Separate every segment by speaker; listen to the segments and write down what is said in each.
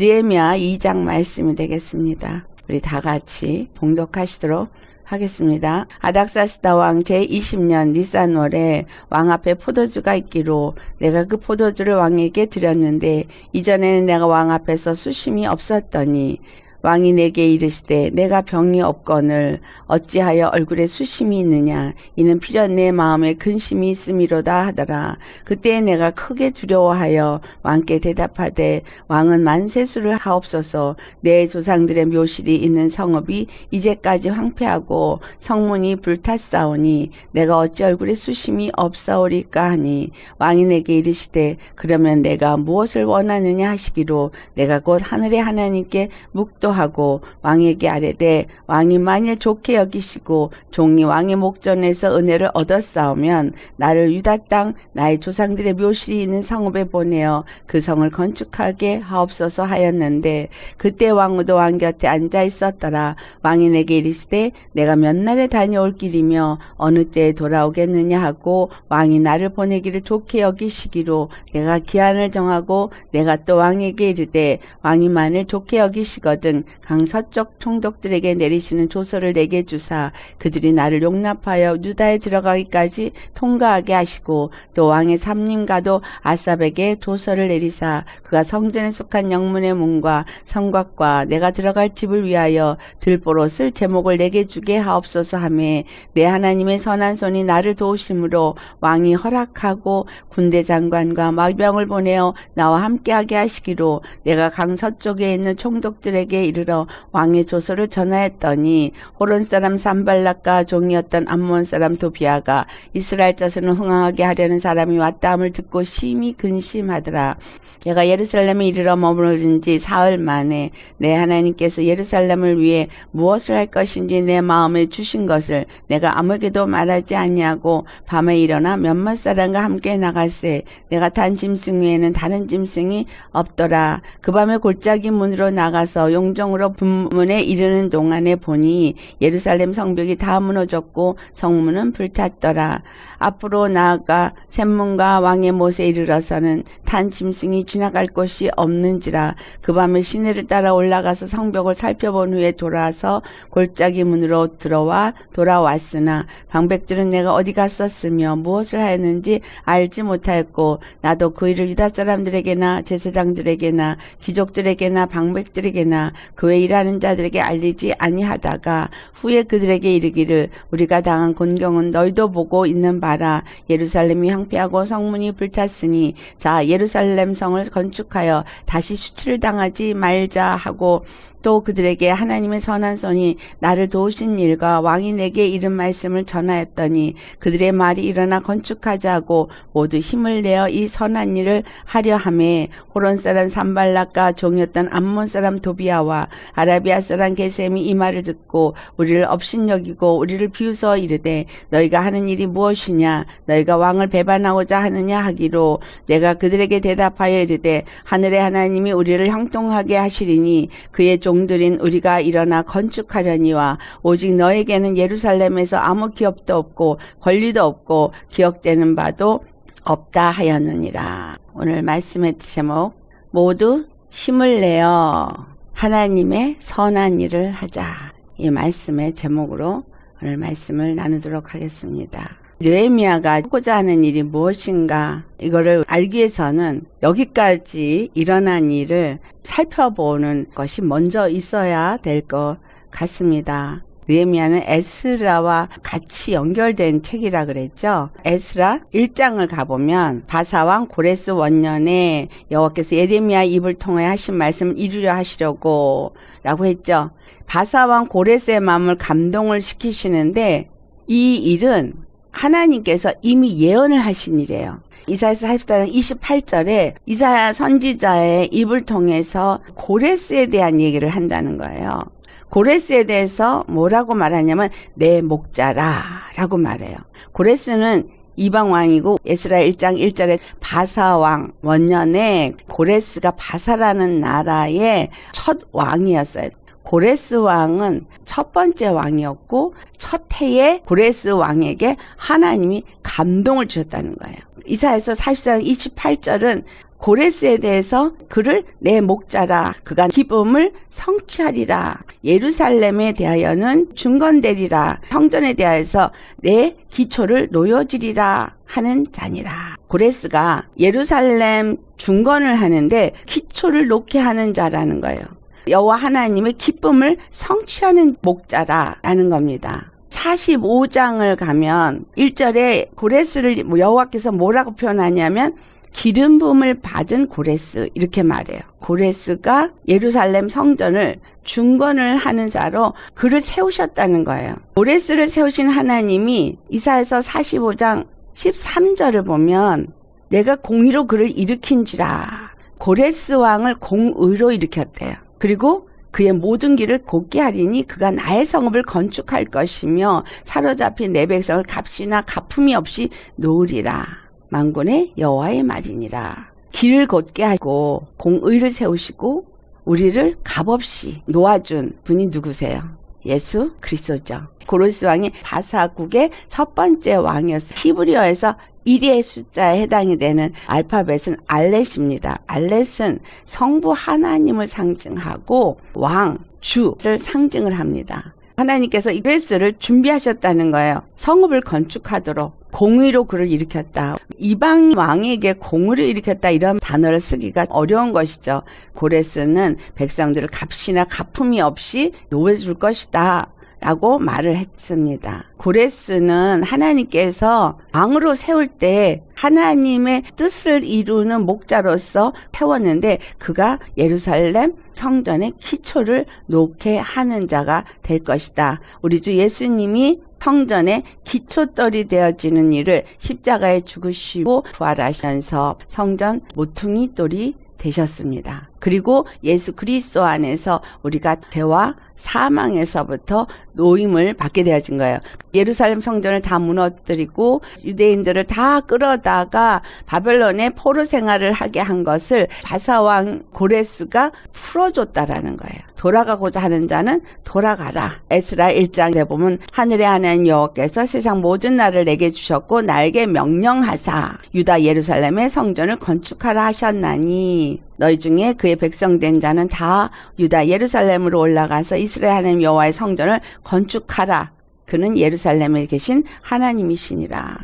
Speaker 1: 느헤미야 2장 말씀이 되겠습니다. 우리 다 같이 봉독하시도록 하겠습니다. 아닥사스다 왕 제20년 니산월에 왕 앞에 포도주가 있기로 내가 그 포도주를 왕에게 드렸는데 이전에는 내가 왕 앞에서 수심이 없었더니 왕이 내게 이르시되 내가 병이 없거늘 어찌하여 얼굴에 수심이 있느냐 이는 필연 내 마음에 근심이 있음이로다 하더라. 그때 내가 크게 두려워하여 왕께 대답하되 왕은 만세수를 하옵소서. 내 조상들의 묘실이 있는 성읍이 이제까지 황폐하고 성문이 불탔사오니 내가 어찌 얼굴에 수심이 없사오리까 하니 왕이 내게 이르시되 그러면 내가 무엇을 원하느냐 하시기로 내가 곧 하늘의 하나님께 묵도하고 왕에게 아뢰되 왕이 만일 좋게 여기시고 종이 왕의 목전에서 은혜를 얻었사오면 나를 유다 땅 나의 조상들의 묘실이 있는 성읍에 보내어 그 성을 건축하게 하옵소서 하였는데 그때 왕후도 왕 곁에 앉아 있었더라. 왕이 내게 이르시되 내가 몇 날에 다녀올 길이며 어느 때에 돌아오겠느냐 하고 왕이 나를 보내기를 좋게 여기시기로 내가 기한을 정하고 내가 또 왕에게 이르되 왕이 만일 좋게 여기시거든 강 서쪽 총독들에게 내리시는 조서를 내게 주사 그들이 나를 용납하여 유다에 들어가기까지 통과하게 하시고 또 왕의 삼림가도 아삽에게 조서를 내리사 그가 성전에 속한 영문의 문과 성곽과 내가 들어갈 집을 위하여 들보롯을 제목을 내게 주게 하옵소서 하매 내 하나님의 선한 손이 나를 도우심으로 왕이 허락하고 군대 장관과 마병을 보내어 나와 함께하게 하시기로 내가 강 서쪽에 있는 총독들에게 이르러 왕의 조서를 전하였더니 호론 사람 산발락과 종이었던 암몬 사람 도비아가 이스라엘 자손을 흥황하게 하려는 사람이 왔다함을 듣고 심히 근심하더라. 내가 예루살렘에 이르러 머무른 지 사흘 만에 내 하나님께서 예루살렘을 위해 무엇을 할 것인지 내 마음에 주신 것을 내가 아무에게도 말하지 아니하고 밤에 일어나 몇몇 사람과 함께 나갈새 내가 탄 짐승 외에는 다른 짐승이 없더라. 그 밤에 골짜기 문으로 나가서 용정으로 분문에 이르는 동안에 보니 예루살렘 성벽이 다 무너졌고 성문은 불탔더라. 앞으로 나아가 샘문과 왕의 못에 이르러서는 탄 짐승이 지나갈 곳이 없는지라. 그 밤에 시내를 따라 올라가서 성벽을 살펴본 후에 돌아서 골짜기 문으로 들어와 돌아왔으나 방백들은 내가 어디 갔었으며 무엇을 하였는지 알지 못하였고 나도 그 일을 유다 사람들에게나 제사장들에게나 귀족들에게나 방백들에게나 그 외 일하는 자들에게 알리지 아니하다가 후에 그들에게 이르기를 우리가 당한 곤경은 너희도 보고 있는 바라. 예루살렘이 황폐하고 성문이 불탔으니 자 예루살렘 성을 건축하여 다시 수치를 당하지 말자 하고 또 그들에게 하나님의 선한 손이 나를 도우신 일과 왕이 내게 이른 말씀을 전하였더니 그들의 말이 일어나 건축하자 하고 모두 힘을 내어 이 선한 일을 하려 하매 호론 사람 산발락과 종이었던 암몬 사람 도비아와 아라비아 사람 게셈이 이 말을 듣고 우리를 업신여기고 우리를 비웃어 이르되 너희가 하는 일이 무엇이냐 너희가 왕을 배반하고자 하느냐 하기로 내가 그들에게 대답하여 이르되 하늘의 하나님이 우리를 형통하게 하시리니 그의 종들인 우리가 일어나 건축하려니와 오직 너에게는 예루살렘에서 아무 기업도 없고 권리도 없고 기억되는 바도 없다 하였느니라. 오늘 말씀의 제목 모두 힘을 내어 하나님의 선한 일을 하자. 이 말씀의 제목으로 오늘 말씀을 나누도록 하겠습니다. 느헤미야가 하고자 하는 일이 무엇인가 이거를 알기 위해서는 여기까지 일어난 일을 살펴보는 것이 먼저 있어야 될 것 같습니다. 느헤미야는 에스라와 같이 연결된 책이라 그랬죠. 에스라 1장을 가보면 바사왕 고레스 원년에 여호와께서 예레미야 입을 통해 하신 말씀을 이루려 하시려고 라고 했죠. 바사왕 고레스의 마음을 감동을 시키시는데 이 일은 하나님께서 이미 예언을 하신 일이에요. 이사야서 44장 28절에 이사야 선지자의 입을 통해서 고레스에 대한 얘기를 한다는 거예요. 고레스에 대해서 뭐라고 말하냐면 내 목자라 라고 말해요. 고레스는 이방왕이고 에스라 1장 1절에 바사왕 원년에 고레스가 바사라는 나라의 첫 왕이었어요. 고레스 왕은 첫 번째 왕이었고 첫 해에 고레스 왕에게 하나님이 감동을 주셨다는 거예요. 이사야서 44장 28절은 고레스에 대해서 그를 내 목자라 그가 기쁨을 성취하리라. 예루살렘에 대하여는 중건되리라. 성전에 대하여서 내 기초를 놓여지리라 하는 자니라. 고레스가 예루살렘 중건을 하는데 기초를 놓게 하는 자라는 거예요. 여호와 하나님의 기쁨을 성취하는 목자라는 겁니다. 45장을 가면 1절에 고레스를 여호와께서 뭐라고 표현하냐면 기름 부음을 받은 고레스 이렇게 말해요. 고레스가 예루살렘 성전을 중건을 하는 자로 그를 세우셨다는 거예요. 고레스를 세우신 하나님이 이사야서 45장 13절을 보면 내가 공의로 그를 일으킨지라. 고레스 왕을 공의로 일으켰대요. 그리고 그의 모든 길을 곧게 하리니 그가 나의 성읍을 건축할 것이며 사로잡힌 내 백성을 값이나 가품이 없이 놓으리라. 만군의 여호와의 말이니라. 길을 곧게 하고 공의를 세우시고 우리를 값없이 놓아준 분이 누구세요? 예수 그리스도죠. 고레스 왕이 바사국의 첫 번째 왕이었어요. 히브리어에서 1의 숫자에 해당이 되는 알파벳은 알렛입니다. 알렛은 성부 하나님을 상징하고 왕, 주를 상징을 합니다. 하나님께서 이 고레스를 준비하셨다는 거예요. 성읍을 건축하도록 공의로 그를 일으켰다. 이방 왕에게 공의를 일으켰다 이런 단어를 쓰기가 어려운 것이죠. 고레스는 백성들을 값이나 가품이 없이 놓아줄 것이다 라고 말을 했습니다. 고레스는 하나님께서 왕으로 세울 때 하나님의 뜻을 이루는 목자로서 세웠는데 그가 예루살렘 성전의 기초를 놓게 하는 자가 될 것이다. 우리 주 예수님이 성전의 기초돌이 되어지는 일을 십자가에 죽으시고 부활하시면서 성전 모퉁이 돌이 되셨습니다. 그리고 예수 그리스도 안에서 우리가 죄와 사망에서부터 노임을 받게 되어진 거예요. 예루살렘 성전을 다 무너뜨리고 유대인들을 다 끌어다가 바벨론의 포로 생활을 하게 한 것을 바사왕 고레스가 풀어줬다라는 거예요. 돌아가고자 하는 자는 돌아가라. 에스라 1장에 보면 하늘의 하나님 여호와께서 세상 모든 나라를 내게 주셨고 나에게 명령하사 유다 예루살렘의 성전을 건축하라 하셨나니 너희 중에 그의 백성된 자는 다 유다 예루살렘으로 올라가서 이스라엘 하나님 여호와의 성전을 건축하라. 그는 예루살렘에 계신 하나님이시니라.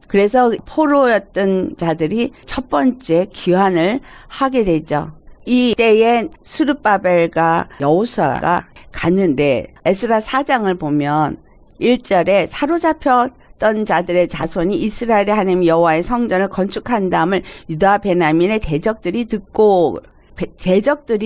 Speaker 1: 그래서 포로였던 자들이 첫 번째 귀환을 하게 되죠. 이 때에 스룹바벨과 여호수아가 갔는데 에스라 4장을 보면 1절에 사로잡혔던 자들의 자손이 이스라엘의 하나님 여호와의 성전을 건축한 다음을 유다 베냐민의 대적들이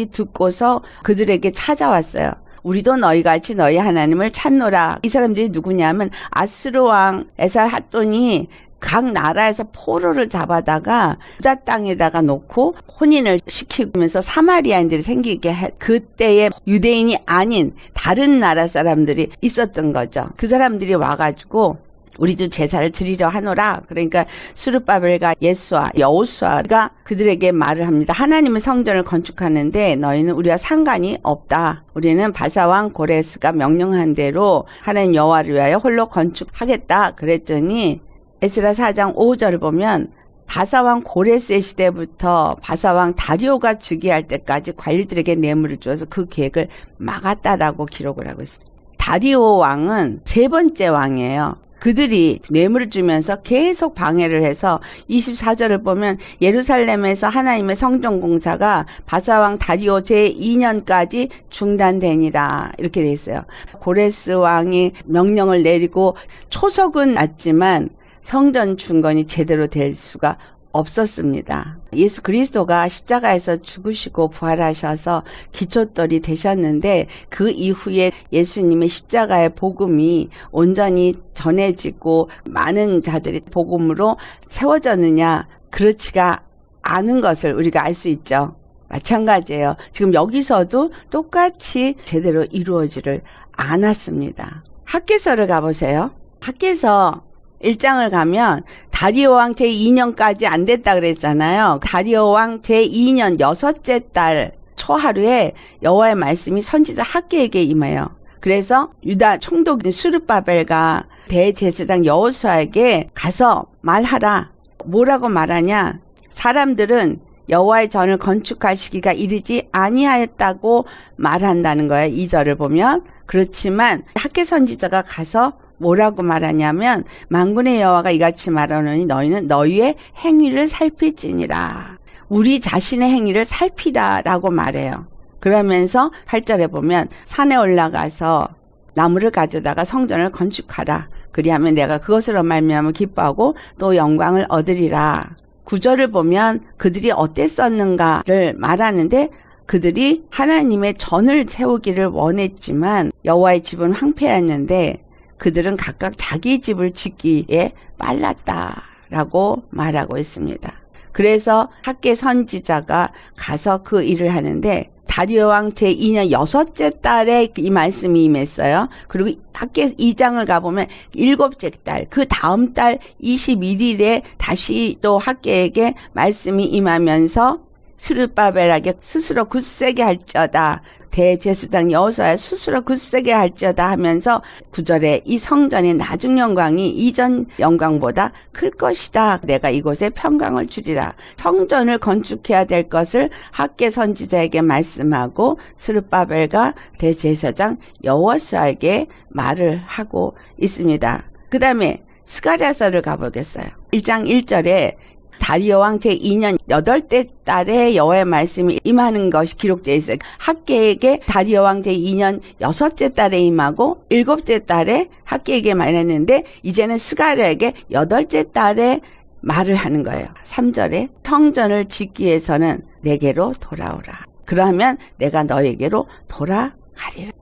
Speaker 1: 듣고서 그들에게 찾아왔어요. 우리도 너희같이 너희 하나님을 찾노라. 이 사람들이 누구냐면 아스루 왕 에살핫돈이 각 나라에서 포로를 잡아다가 유다 땅에다가 놓고 혼인을 시키면서 사마리아인들이 생기게 해. 그때의 유대인이 아닌 다른 나라 사람들이 있었던 거죠. 그 사람들이 와가지고 우리도 제사를 드리려 하노라. 그러니까 스룹바벨과 예수와 여호수아가 그들에게 말을 합니다. 하나님의 성전을 건축하는데 너희는 우리와 상관이 없다. 우리는 바사왕 고레스가 명령한 대로 하나님 여호와를 위하여 홀로 건축하겠다. 그랬더니 에스라 4장 5절을 보면 바사왕 고레스의 시대부터 바사왕 다리오가 즉위할 때까지 관리들에게 뇌물을 주어서 그 계획을 막았다라고 기록을 하고 있습니다. 다리오 왕은 세 번째 왕이에요. 그들이 뇌물을 주면서 계속 방해를 해서 24절을 보면 예루살렘에서 하나님의 성전 공사가 바사왕 다리오 제2년까지 중단되니라 이렇게 돼 있어요. 고레스 왕이 명령을 내리고 초석은 났지만 성전 중건이 제대로 될 수가 없었습니다. 예수 그리스도가 십자가에서 죽으시고 부활하셔서 기초돌이 되셨는데 그 이후에 예수님의 십자가의 복음이 온전히 전해지고 많은 자들이 복음으로 세워졌느냐? 그렇지가 않은 것을 우리가 알 수 있죠. 마찬가지예요. 지금 여기서도 똑같이 제대로 이루어지를 않았습니다. 학개서를 가보세요. 학개서 1장을 가면 다리오 왕 제2년까지 안 됐다 그랬잖아요. 다리오 왕 제2년 6째 달 초하루에 여호와의 말씀이 선지자 학개에게 임해요. 그래서 유다 총독인 스룹바벨과 대제사장 여호수아에게 가서 말하라. 뭐라고 말하냐? 사람들은 여호와의 전을 건축할 시기가 이르지 아니하였다고 말한다는 거예요. 2절을 보면. 그렇지만 학개 선지자가 가서 뭐라고 말하냐면 만군의 여호와가 이같이 말하노니 너희는 너희의 행위를 살필지니라. 우리 자신의 행위를 살피라 라고 말해요. 그러면서 8절에 보면 산에 올라가서 나무를 가져다가 성전을 건축하라. 그리하면 내가 그것으로 말미암아 기뻐하고 또 영광을 얻으리라. 9절을 보면 그들이 어땠었는가를 말하는데 그들이 하나님의 전을 세우기를 원했지만 여호와의 집은 황폐했는데 그들은 각각 자기 집을 짓기에 빨랐다라고 말하고 있습니다. 그래서 학개 선지자가 가서 그 일을 하는데 다리오 왕 제2년 6째 달에 이 말씀이 임했어요. 그리고 학개 2장을 가보면 7째 달, 그 다음 달 21일에 다시 또 학개에게 말씀이 임하면서 스룹바벨에게 스스로 굳세게 할지어다. 대제사장 여호수아야 스스로 굳세게 할지어다 하면서 9절에 이 성전의 나중 영광이 이전 영광보다 클 것이다. 내가 이곳에 평강을 주리라. 성전을 건축해야 될 것을 학개 선지자에게 말씀하고 스룹바벨과 대제사장 여호수아에게 말을 하고 있습니다. 그 다음에 스가랴서를 가보겠어요. 1장 1절에 다리오 왕 제2년 8째 달에 여호와의 말씀이 임하는 것이 기록되어 있어요. 학개에게 다리오 왕 제2년 6째 달에 임하고 7째 달에 학개에게 말했는데 이제는 스가랴에게 8째 달에 말을 하는 거예요. 3절에 성전을 짓기 위해서는 내게로 돌아오라. 그러면 내가 너에게로 돌아가리라.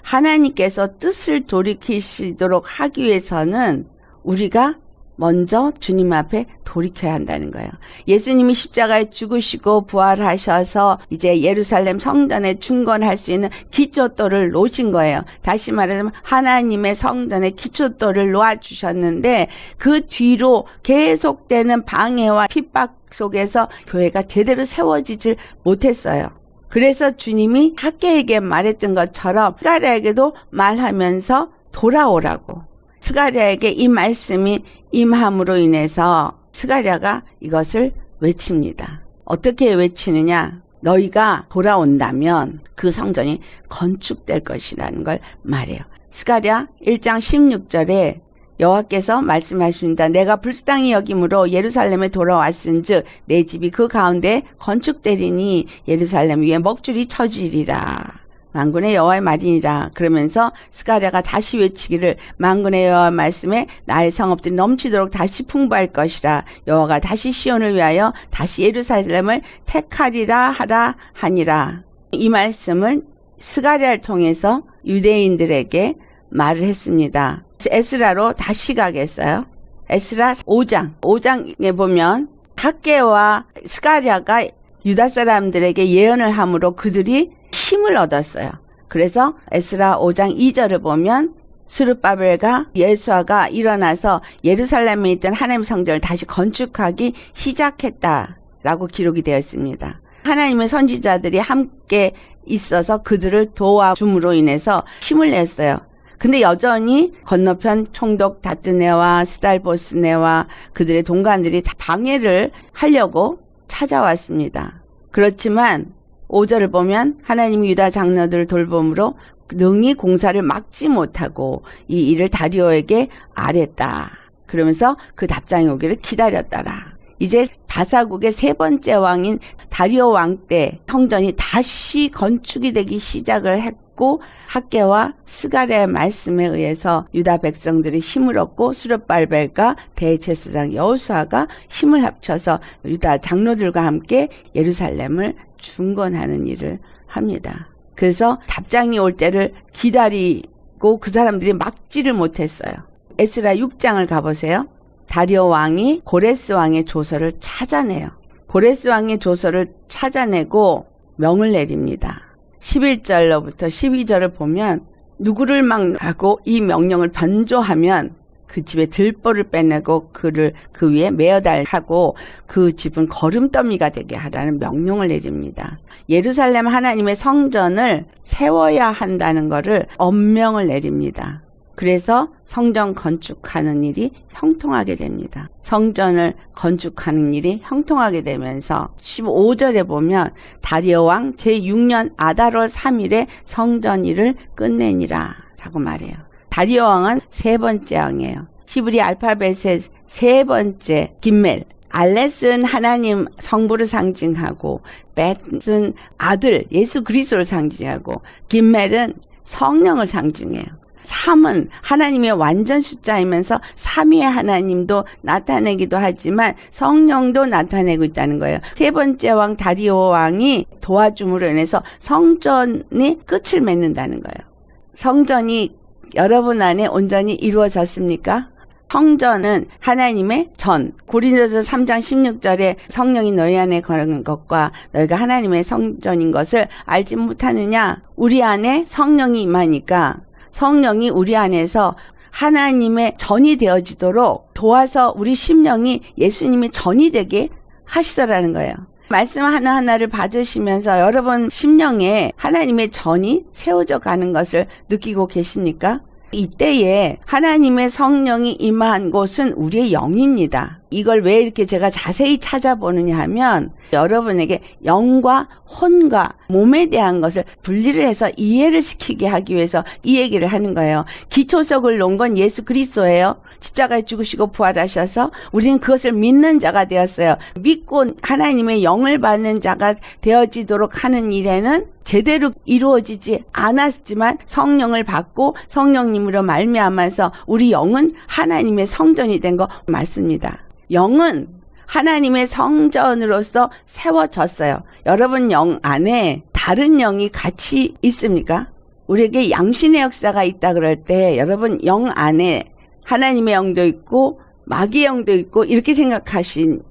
Speaker 1: 하나님께서 뜻을 돌이키시도록 하기 위해서는 우리가 먼저 주님 앞에 돌이켜야 한다는 거예요. 예수님이 십자가에 죽으시고 부활하셔서 이제 예루살렘 성전에 중건할 수 있는 기초돌을 놓으신 거예요. 다시 말하자면 하나님의 성전에 기초돌을 놓아주셨는데 그 뒤로 계속되는 방해와 핍박 속에서 교회가 제대로 세워지질 못했어요. 그래서 주님이 학개에게 말했던 것처럼 스가랴에게도 말하면서 돌아오라고. 스가랴에게 이 말씀이 임함으로 인해서 스가랴가 이것을 외칩니다. 어떻게 외치느냐? 너희가 돌아온다면 그 성전이 건축될 것이라는 걸 말해요. 스가랴 1장 16절에 여호와께서 말씀하십니다. 내가 불쌍히 여김으로 예루살렘에 돌아왔은즉 내 집이 그 가운데 건축되리니 예루살렘 위에 먹줄이 쳐지리라. 만군의 여호와의 말이니라. 그러면서 스가랴가 다시 외치기를 만군의 여호와의 말씀에 나의 성읍들이 넘치도록 다시 풍부할 것이라. 여호와가 다시 시온을 위하여 다시 예루살렘을 택하리라 하라 하니라. 이 말씀을 스가랴를 통해서 유대인들에게 말을 했습니다. 에스라로 다시 가겠어요. 에스라 5장에 보면 학개와 스가랴가 유다 사람들에게 예언을 함으로 그들이 힘을 얻었어요. 그래서 에스라 5장 2절을 보면 스룹바벨과 여호수아가 일어나서 예루살렘에 있던 하나님의 성전을 다시 건축하기 시작했다라고 기록이 되어 있습니다. 하나님의 선지자들이 함께 있어서 그들을 도와줌으로 인해서 힘을 냈어요. 근데 여전히 건너편 총독 다뜨네와 스달보스네와 그들의 동관들이 방해를 하려고 찾아왔습니다. 그렇지만 5절을 보면 하나님이 유다 장로들을 돌봄으로 능히 공사를 막지 못하고 이 일을 다리오에게 아뢰다. 그러면서 그 답장이 오기를 기다렸더라. 이제 바사국의 세 번째 왕인 다리오 왕 때 성전이 다시 건축이 되기 시작을 했고 학개와 스가랴의 말씀에 의해서 유다 백성들이 힘을 얻고 스룹바벨과 대제사장 여호수아가 힘을 합쳐서 유다 장로들과 함께 예루살렘을 중건하는 일을 합니다. 그래서 답장이 올 때를 기다리고 그 사람들이 막지를 못했어요. 에스라 6장을 가보세요. 다리오 왕이 고레스 왕의 조서를 찾아내요. 고레스 왕의 조서를 찾아내고 명을 내립니다. 11절로부터 12절을 보면 누구를 막하고 이 명령을 변조하면 그 집에 들보를 빼내고 그를 그 위에 매어달하고 그 집은 거름더미가 되게 하라는 명령을 내립니다. 예루살렘 하나님의 성전을 세워야 한다는 것을 엄명을 내립니다. 그래서 성전 건축하는 일이 형통하게 됩니다. 성전을 건축하는 일이 형통하게 되면서 15절에 보면 다리오 왕 제6년 아달월 3일에 성전 일을 끝내니라 라고 말해요. 다리오 왕은 세 번째 왕이에요. 히브리 알파벳의 세 번째 김멜. 알렛은 하나님 성부를 상징하고, 벳은 아들 예수 그리스도를 상징하고, 김멜은 성령을 상징해요. 3은 하나님의 완전 숫자이면서 삼위의 하나님도 나타내기도 하지만 성령도 나타내고 있다는 거예요. 세 번째 왕 다리오 왕이 도와줌으로 인해서 성전이 끝을 맺는다는 거예요. 성전이 여러분 안에 온전히 이루어졌습니까? 성전은 하나님의 전, 고린도서 3장 16절에 성령이 너희 안에 거하는 것과 너희가 하나님의 성전인 것을 알지 못하느냐? 우리 안에 성령이 임하니까 성령이 우리 안에서 하나님의 전이 되어지도록 도와서 우리 심령이 예수님의 전이 되게 하시더라는 거예요. 말씀 하나하나를 받으시면서 여러분 심령에 하나님의 전이 세워져 가는 것을 느끼고 계십니까? 이때에 하나님의 성령이 임한 곳은 우리의 영입니다. 이걸 왜 이렇게 제가 자세히 찾아보느냐 하면 여러분에게 영과 혼과 몸에 대한 것을 분리를 해서 이해를 시키게 하기 위해서 이 얘기를 하는 거예요. 기초석을 놓은 건 예수 그리스도예요. 십자가에 죽으시고 부활하셔서 우리는 그것을 믿는 자가 되었어요. 믿고 하나님의 영을 받는 자가 되어지도록 하는 일에는 제대로 이루어지지 않았지만 성령을 받고 성령님으로 말미암아서 우리 영은 하나님의 성전이 된 거 맞습니다. 영은 하나님의 성전으로서 세워졌어요. 여러분 영 안에 다른 영이 같이 있습니까? 우리에게 양신의 역사가 있다 그럴 때 여러분 영 안에 하나님의 영도 있고 마귀의 영도 있고 이렇게 생각하시면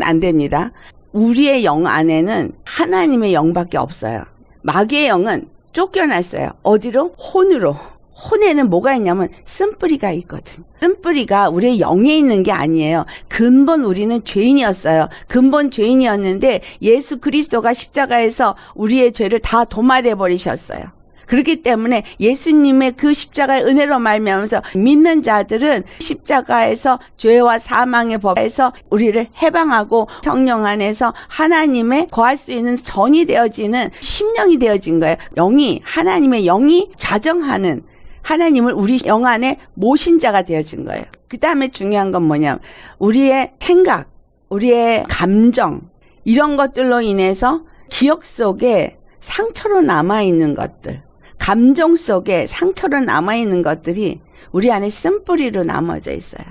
Speaker 1: 안 됩니다. 우리의 영 안에는 하나님의 영밖에 없어요. 마귀의 영은 쫓겨났어요. 어디로? 혼으로. 혼에는 뭐가 있냐면 쓴뿌리가 있거든. 쓴뿌리가 우리의 영에 있는 게 아니에요. 근본 우리는 죄인이었어요. 근본 죄인이었는데 예수 그리스도가 십자가에서 우리의 죄를 다 도말해 버리셨어요. 그렇기 때문에 예수님의 그 십자가의 은혜로 말미암아서 믿는 자들은 십자가에서 죄와 사망의 법에서 우리를 해방하고 성령 안에서 하나님의 거할 수 있는 전이 되어지는 심령이 되어진 거예요. 영이 하나님의 영이 자정하는 하나님을 우리 영 안에 모신 자가 되어진 거예요. 그 다음에 중요한 건 뭐냐면 우리의 생각, 우리의 감정 이런 것들로 인해서 기억 속에 상처로 남아있는 것들, 감정 속에 상처로 남아있는 것들이 우리 안에 쓴뿌리로 남아져 있어요.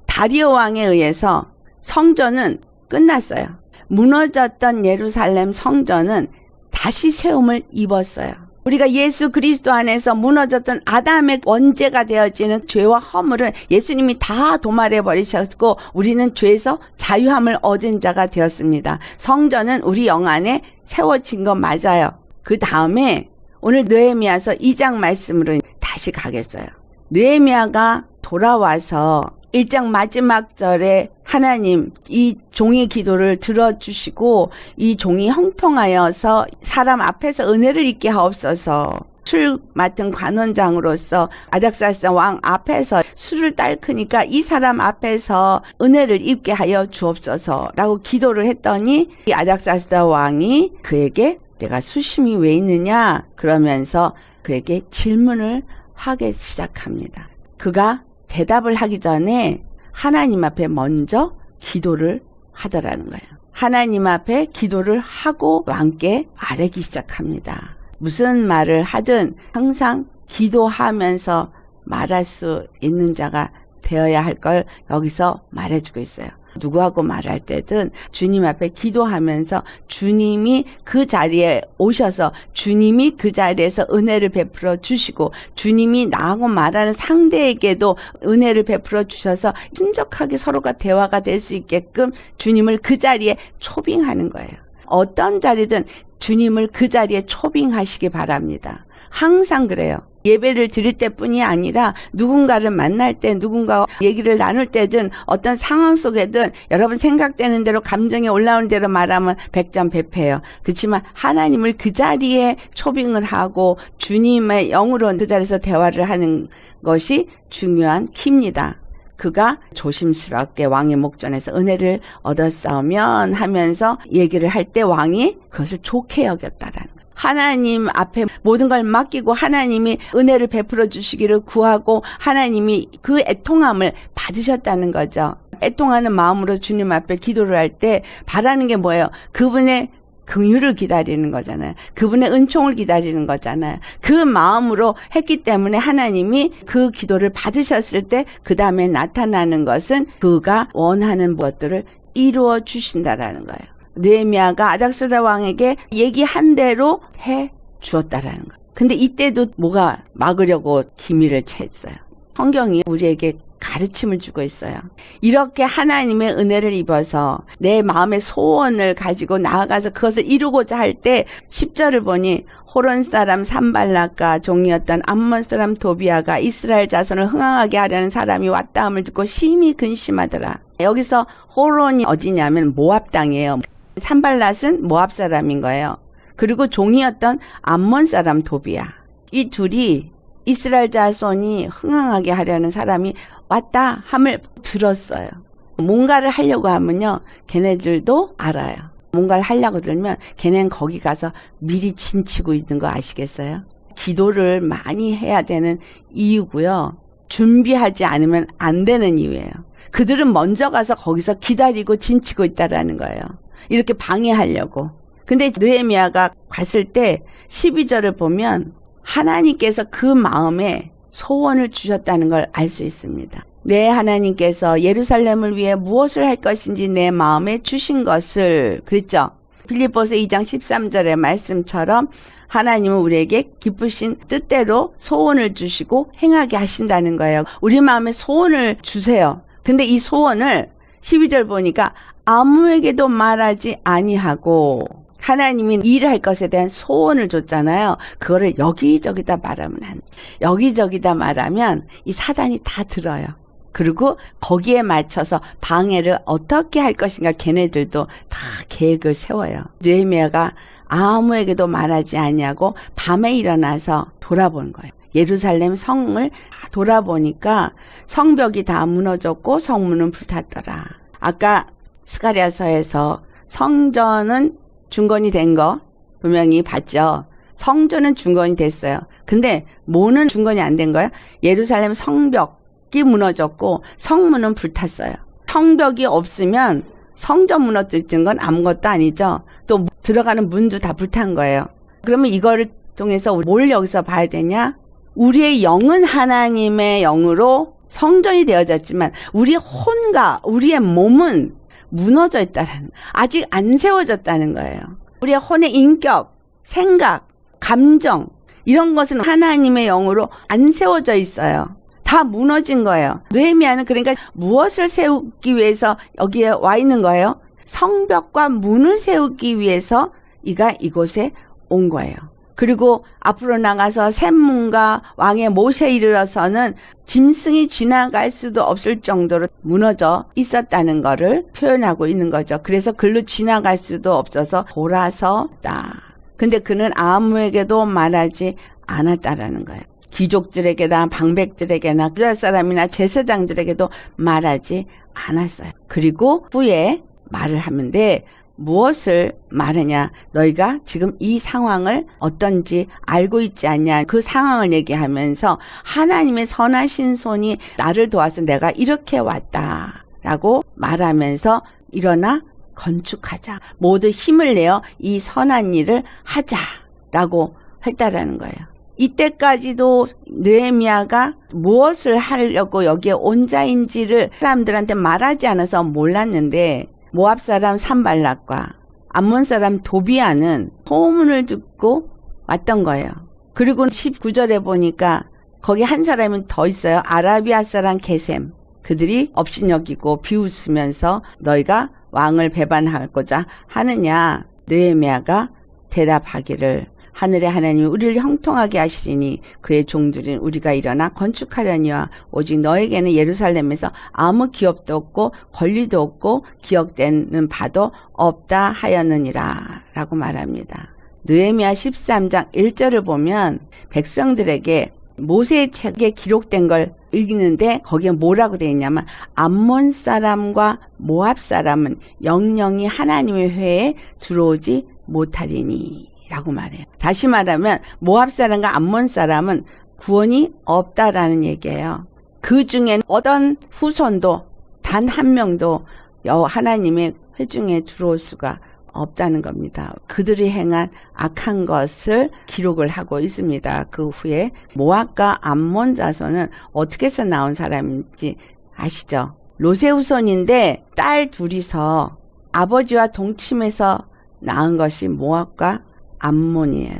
Speaker 1: 다리오 왕에 의해서 성전은 끝났어요. 무너졌던 예루살렘 성전은 다시 세움을 입었어요. 우리가 예수 그리스도 안에서 무너졌던 아담의 원죄가 되어지는 죄와 허물은 예수님이 다 도말해 버리셨고 우리는 죄에서 자유함을 얻은 자가 되었습니다. 성전은 우리 영 안에 세워진 거 맞아요. 그 다음에 오늘 느헤미야서 2장 말씀으로 다시 가겠어요. 느헤미야가 돌아와서 1장 마지막 절에 하나님 이 종의 기도를 들어주시고 이 종이 형통하여서 사람 앞에서 은혜를 입게 하옵소서. 술 맡은 관원장으로서 아닥사스 왕 앞에서 술을 딸크니까 이 사람 앞에서 은혜를 입게 하여 주옵소서라고 기도를 했더니 이 아닥사스 왕이 그에게 내가 수심이 왜 있느냐 그러면서 그에게 질문을 하기 시작합니다. 그가 대답을 하기 전에 하나님 앞에 먼저 기도를 하더라는 거예요. 하나님 앞에 기도를 하고 왕께 말하기 시작합니다. 무슨 말을 하든 항상 기도하면서 말할 수 있는 자가 되어야 할 걸 여기서 말해주고 있어요. 누구하고 말할 때든 주님 앞에 기도하면서 주님이 그 자리에 오셔서 주님이 그 자리에서 은혜를 베풀어 주시고 주님이 나하고 말하는 상대에게도 은혜를 베풀어 주셔서 친족하게 서로가 대화가 될 수 있게끔 주님을 그 자리에 초빙하는 거예요. 어떤 자리든 주님을 그 자리에 초빙하시기 바랍니다. 항상 그래요. 예배를 드릴 때뿐이 아니라 누군가를 만날 때, 누군가와 얘기를 나눌 때든 어떤 상황 속에든 여러분 생각되는 대로 감정이 올라오는 대로 말하면 백전백패예요. 그렇지만 하나님을 그 자리에 초빙을 하고 주님의 영으로 그 자리에서 대화를 하는 것이 중요한 키입니다. 그가 조심스럽게 왕의 목전에서 은혜를 얻었으면 하면서 얘기를 할 때 왕이 그것을 좋게 여겼다라는 거예요. 하나님 앞에 모든 걸 맡기고 하나님이 은혜를 베풀어 주시기를 구하고 하나님이 그 애통함을 받으셨다는 거죠. 애통하는 마음으로 주님 앞에 기도를 할 때 바라는 게 뭐예요? 그분의 긍휼을 기다리는 거잖아요. 그분의 은총을 기다리는 거잖아요. 그 마음으로 했기 때문에 하나님이 그 기도를 받으셨을 때 그 다음에 나타나는 것은 그가 원하는 것들을 이루어 주신다라는 거예요. 느헤미야가 아닥사다 왕에게 얘기한 대로 해 주었다라는 거예요. 근데 이때도 뭐가 막으려고 기미를 챘어요. 성경이 우리에게 가르침을 주고 있어요. 이렇게 하나님의 은혜를 입어서 내 마음의 소원을 가지고 나아가서 그것을 이루고자 할 때 10절을 보니 호론 사람 산발락과 종이었던 암몬 사람 도비아가 이스라엘 자손을 흥황하게 하려는 사람이 왔다 함을 듣고 심히 근심하더라. 여기서 호론이 어디냐면 모압 땅이에요. 산발랏은 모압 사람인 거예요. 그리고 종이었던 암몬 사람 도비아. 이 둘이 이스라엘 자손이 흥황하게 하려는 사람이 왔다 함을 들었어요. 뭔가를 하려고 하면요, 걔네들도 알아요. 뭔가를 하려고 들면 걔네는 거기 가서 미리 진치고 있는 거 아시겠어요? 기도를 많이 해야 되는 이유고요. 준비하지 않으면 안 되는 이유예요. 그들은 먼저 가서 거기서 기다리고 진치고 있다라는 거예요. 이렇게 방해하려고. 근데 느헤미야가 갔을 때 12절을 보면 하나님께서 그 마음에 소원을 주셨다는 걸 알 수 있습니다. 내 하나님께서 예루살렘을 위해 무엇을 할 것인지 내 마음에 주신 것을, 그랬죠? 빌립보서 2장 13절의 말씀처럼 하나님은 우리에게 기쁘신 뜻대로 소원을 주시고 행하게 하신다는 거예요. 우리 마음에 소원을 주세요. 근데 이 소원을 12절 보니까 아무에게도 말하지 아니하고, 하나님이 일할 것에 대한 소원을 줬잖아요. 그거를 여기저기다 말하면 안 돼. 여기저기다 말하면 이 사단이 다 들어요. 그리고 거기에 맞춰서 방해를 어떻게 할 것인가 걔네들도 다 계획을 세워요. 느헤미야가 아무에게도 말하지 아니하고 밤에 일어나서 돌아본 거예요. 예루살렘 성을 돌아보니까 성벽이 다 무너졌고 성문은 불탔더라. 아까 스가랴서에서 성전은 중건이 된 거 분명히 봤죠. 성전은 중건이 됐어요. 근데 뭐는 중건이 안 된 거야? 예루살렘 성벽이 무너졌고 성문은 불탔어요. 성벽이 없으면 성전 무너뜨리는 건 아무것도 아니죠. 또 들어가는 문도 다 불탄 거예요. 그러면 이거를 통해서 뭘 여기서 봐야 되냐? 우리의 영은 하나님의 영으로 성전이 되어졌지만 우리의 혼과 우리의 몸은 무너져 있다는, 아직 안 세워졌다는 거예요. 우리의 혼의 인격, 생각, 감정 이런 것은 하나님의 영으로 안 세워져 있어요. 다 무너진 거예요. 느헤미야는 그러니까 무엇을 세우기 위해서 여기에 와 있는 거예요? 성벽과 문을 세우기 위해서 이가 이곳에 온 거예요. 그리고 앞으로 나가서 샘문과 왕의 못에 이르러서는 짐승이 지나갈 수도 없을 정도로 무너져 있었다는 거를 표현하고 있는 거죠. 그래서 글로 지나갈 수도 없어서 돌아섰다. 근데 그는 아무에게도 말하지 않았다라는 거예요. 귀족들에게나 방백들에게나 유다 사람이나 제사장들에게도 말하지 않았어요. 그리고 후에 말을 하는데 무엇을 말하냐? 너희가 지금 이 상황을 어떤지 알고 있지 않냐? 그 상황을 얘기하면서 하나님의 선하신 손이 나를 도와서 내가 이렇게 왔다라고 말하면서 일어나 건축하자. 모두 힘을 내어 이 선한 일을 하자라고 했다라는 거예요. 이때까지도 느헤미야가 무엇을 하려고 여기에 온 자인지를 사람들한테 말하지 않아서 몰랐는데 모압 사람 산발락과 암몬 사람 도비아는 소문을 듣고 왔던 거예요. 그리고 19절에 보니까 거기 한 사람이 더 있어요. 아라비아 사람 게셈. 그들이 업신여기고 비웃으면서 너희가 왕을 배반하고자 하느냐? 느헤미야가 대답하기를 하늘의 하나님이 우리를 형통하게 하시리니 그의 종들인 우리가 일어나 건축하려니와 오직 너에게는 예루살렘에서 아무 기업도 없고 권리도 없고 기억되는 바도 없다 하였느니라 라고 말합니다. 느헤미야 13장 1절을 보면 백성들에게 모세의 책에 기록된 걸 읽는데 거기에 뭐라고 되어 있냐면 암몬 사람과 모압 사람은 영영이 하나님의 회에 들어오지 못하리니 라고 말해요. 다시 말하면 모압 사람과 암몬 사람은 구원이 없다라는 얘기예요. 그 중엔 어떤 후손도 단 한 명도 하나님의 회중에 들어올 수가 없다는 겁니다. 그들이 행한 악한 것을 기록을 하고 있습니다. 그 후에 모압과 암몬 자손은 어떻게 해서 나온 사람인지 아시죠? 롯의 후손인데 딸 둘이서 아버지와 동침해서 낳은 것이 모압과 암몬이에요.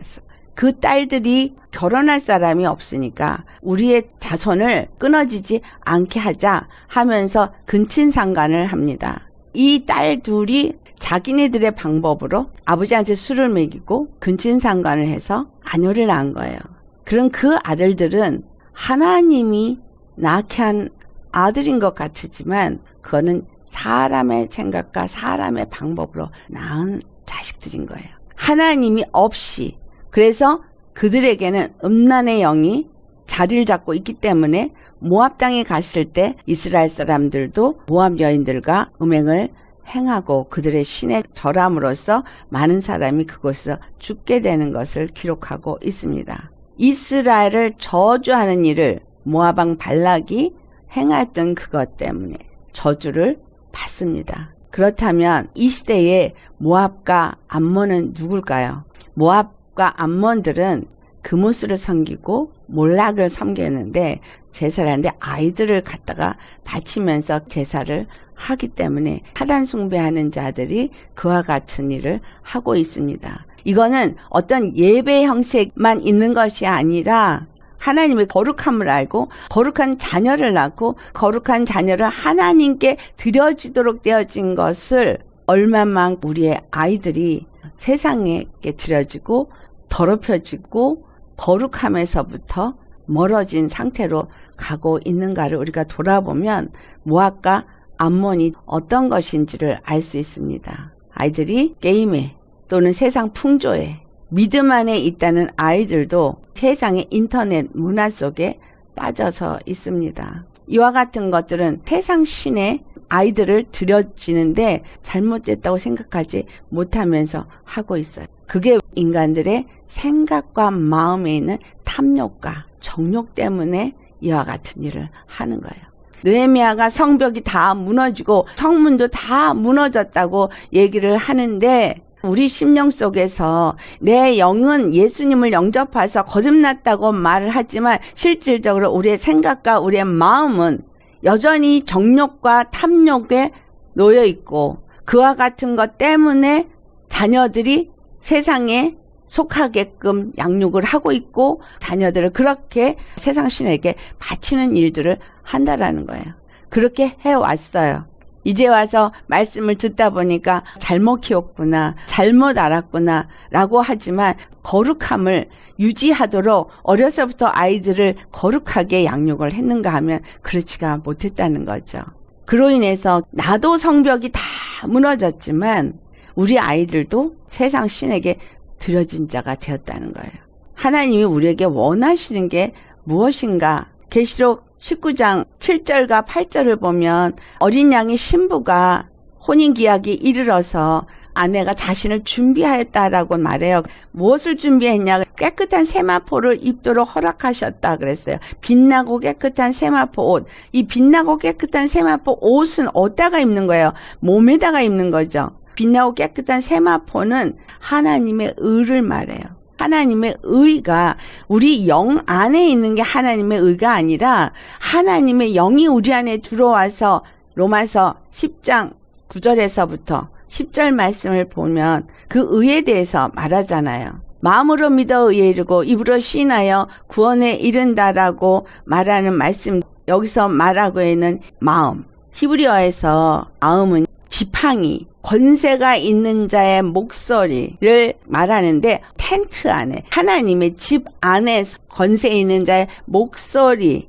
Speaker 1: 그 딸들이 결혼할 사람이 없으니까 우리의 자손을 끊어지지 않게 하자 하면서 근친상간을 합니다. 이 딸 둘이 자기네들의 방법으로 아버지한테 술을 먹이고 근친상간을 해서 아녀를 낳은 거예요. 그럼 그 아들들은 하나님이 낳게 한 아들인 것 같지만 그거는 사람의 생각과 사람의 방법으로 낳은 자식들인 거예요. 하나님이 없이, 그래서 그들에게는 음란의 영이 자리를 잡고 있기 때문에 모압 땅에 갔을 때 이스라엘 사람들도 모압 여인들과 음행을 행하고 그들의 신에 절함으로써 많은 사람이 그곳에서 죽게 되는 것을 기록하고 있습니다. 이스라엘을 저주하는 일을 모압 왕 발락이 행했던 그것 때문에 저주를 받습니다. 그렇다면 이 시대에 모압과 암몬은 누굴까요? 모압과 암몬들은 그무스를 섬기고 몰락을 섬겼는데 제사를 하는데 아이들을 갖다가 바치면서 제사를 하기 때문에 사단 숭배하는 자들이 그와 같은 일을 하고 있습니다. 이거는 어떤 예배 형식만 있는 것이 아니라 하나님의 거룩함을 알고 거룩한 자녀를 낳고 거룩한 자녀를 하나님께 드려지도록 되어진 것을 얼마만 우리의 아이들이 세상에 드려지고 더럽혀지고 거룩함에서부터 멀어진 상태로 가고 있는가를 우리가 돌아보면 모압과 암몬이 어떤 것인지를 알 수 있습니다. 아이들이 게임에 또는 세상 풍조에 믿음 안에 있다는 아이들도 세상의 인터넷 문화 속에 빠져서 있습니다. 이와 같은 것들은 세상 신에 아이들을 들여지는데 잘못됐다고 생각하지 못하면서 하고 있어요. 그게 인간들의 생각과 마음에 있는 탐욕과 정욕 때문에 이와 같은 일을 하는 거예요. 느헤미야가 성벽이 다 무너지고 성문도 다 무너졌다고 얘기를 하는데 우리 심령 속에서 내 영은 예수님을 영접해서 거듭났다고 말을 하지만 실질적으로 우리의 생각과 우리의 마음은 여전히 정욕과 탐욕에 놓여 있고 그와 같은 것 때문에 자녀들이 세상에 속하게끔 양육을 하고 있고 자녀들을 그렇게 세상 신에게 바치는 일들을 한다라는 거예요. 그렇게 해왔어요. 이제 와서 말씀을 듣다 보니까 잘못 키웠구나, 잘못 알았구나 라고 하지만 거룩함을 유지하도록 어려서부터 아이들을 거룩하게 양육을 했는가 하면 그렇지가 못했다는 거죠. 그로 인해서 나도 성벽이 다 무너졌지만 우리 아이들도 세상 신에게 드려진 자가 되었다는 거예요. 하나님이 우리에게 원하시는 게 무엇인가? 계시록 19장 7절과 8절을 보면 어린 양의 신부가 혼인기약이 이르러서 아내가 자신을 준비하였다라고 말해요. 무엇을 준비했냐? 깨끗한 세마포를 입도록 허락하셨다 그랬어요. 빛나고 깨끗한 세마포 옷. 이 빛나고 깨끗한 세마포 옷은 어디다가 입는 거예요? 몸에다가 입는 거죠. 빛나고 깨끗한 세마포는 하나님의 의를 말해요. 하나님의 의가 우리 영 안에 있는 게 하나님의 의가 아니라 하나님의 영이 우리 안에 들어와서 로마서 10장 9절에서부터 10절 말씀을 보면 그 의에 대해서 말하잖아요. 마음으로 믿어 의에 이르고 입으로 시인하여 구원에 이른다라고 말하는 말씀, 여기서 말하고 있는 마음, 히브리어에서 마음은 지팡이, 권세가 있는 자의 목소리를 말하는데 텐트 안에, 하나님의 집 안에 권세 있는 자의 목소리를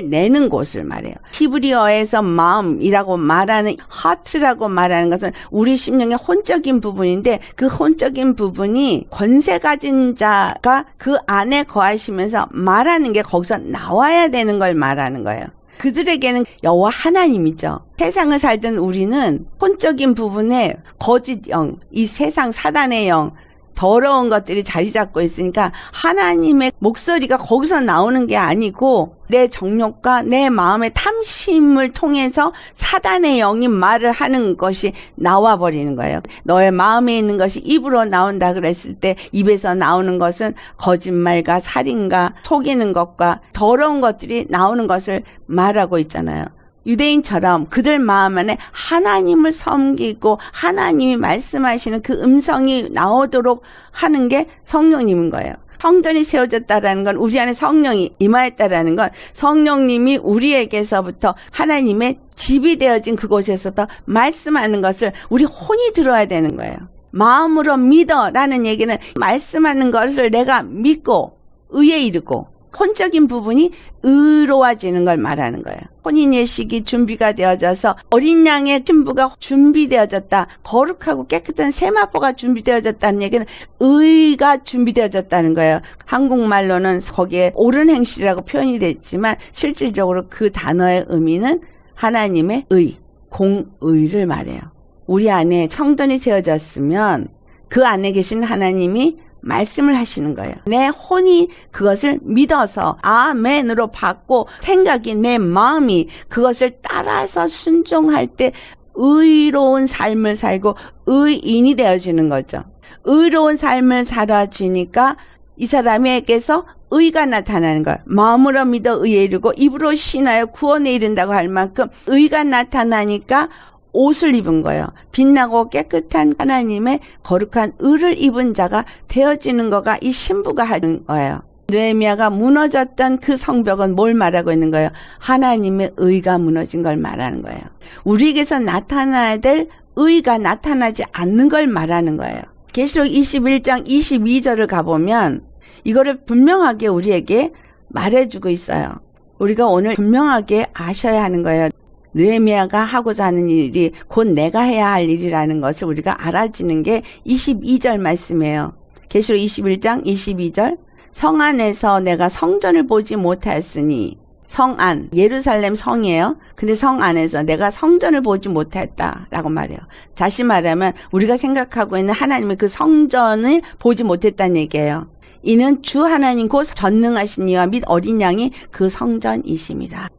Speaker 1: 내는 곳을 말해요. 히브리어에서 마음이라고 말하는, 하트라고 말하는 것은 우리 심령의 혼적인 부분인데, 그 혼적인 부분이 권세 가진 자가 그 안에 거하시면서 말하는 게 거기서 나와야 되는 걸 말하는 거예요. 그들에게는 여호와 하나님이죠. 세상을 살던 우리는 혼적인 부분에 거짓 영, 이 세상 사단의 영, 더러운 것들이 자리 잡고 있으니까 하나님의 목소리가 거기서 나오는 게 아니고 내 정욕과 내 마음의 탐심을 통해서 사단의 영이 말을 하는 것이 나와버리는 거예요. 너의 마음에 있는 것이 입으로 나온다 그랬을 때 입에서 나오는 것은 거짓말과 살인과 속이는 것과 더러운 것들이 나오는 것을 말하고 있잖아요. 유대인처럼 그들 마음 안에 하나님을 섬기고 하나님이 말씀하시는 그 음성이 나오도록 하는 게 성령님인 거예요. 성전이 세워졌다라는 건 우리 안에 성령이 임하였다라는 건 성령님이 우리에게서부터 하나님의 집이 되어진 그곳에서부터 말씀하는 것을 우리 혼이 들어야 되는 거예요. 마음으로 믿어라는 얘기는 말씀하는 것을 내가 믿고 의에 이르고 혼적인 부분이 의로워지는 걸 말하는 거예요. 혼인 예식이 준비가 되어져서 어린 양의 신부가 준비되어졌다. 거룩하고 깨끗한 세마포가 준비되어졌다는 얘기는 의가 준비되어졌다는 거예요. 한국말로는 거기에 옳은 행실이라고 표현이 됐지만 실질적으로 그 단어의 의미는 하나님의 의, 공의를 말해요. 우리 안에 성전이 세워졌으면 그 안에 계신 하나님이 말씀을 하시는 거예요. 내 혼이 그것을 믿어서 아멘으로 받고 생각이 내 마음이 그것을 따라서 순종할 때 의로운 삶을 살고 의인이 되어지는 거죠. 의로운 삶을 살아지니까 이 사람에게서 의가 나타나는 거예요. 마음으로 믿어 의에 이르고 입으로 신하여 구원에 이른다고 할 만큼 의가 나타나니까 옷을 입은 거예요. 빛나고 깨끗한 하나님의 거룩한 의를 입은 자가 되어지는 거가 이 신부가 하는 거예요. 느헤미야가 무너졌던 그 성벽은 뭘 말하고 있는 거예요? 하나님의 의가 무너진 걸 말하는 거예요. 우리에게서 나타나야 될 의가 나타나지 않는 걸 말하는 거예요. 계시록 21장 22절을 가보면 이거를 분명하게 우리에게 말해주고 있어요. 우리가 오늘 분명하게 아셔야 하는 거예요. 느헤미야가 하고자 하는 일이 곧 내가 해야 할 일이라는 것을 우리가 알아주는 게 22절 말씀이에요. 계시록 21장 22절 성 안에서 내가 성전을 보지 못하였으니 성 안, 예루살렘 성이에요. 근데 성 안에서 내가 성전을 보지 못했다라고 말해요. 다시 말하면 우리가 생각하고 있는 하나님의 그 성전을 보지 못했다는 얘기예요. 이는 주 하나님 곧 전능하신 이와 및 어린 양이 그 성전이심이라.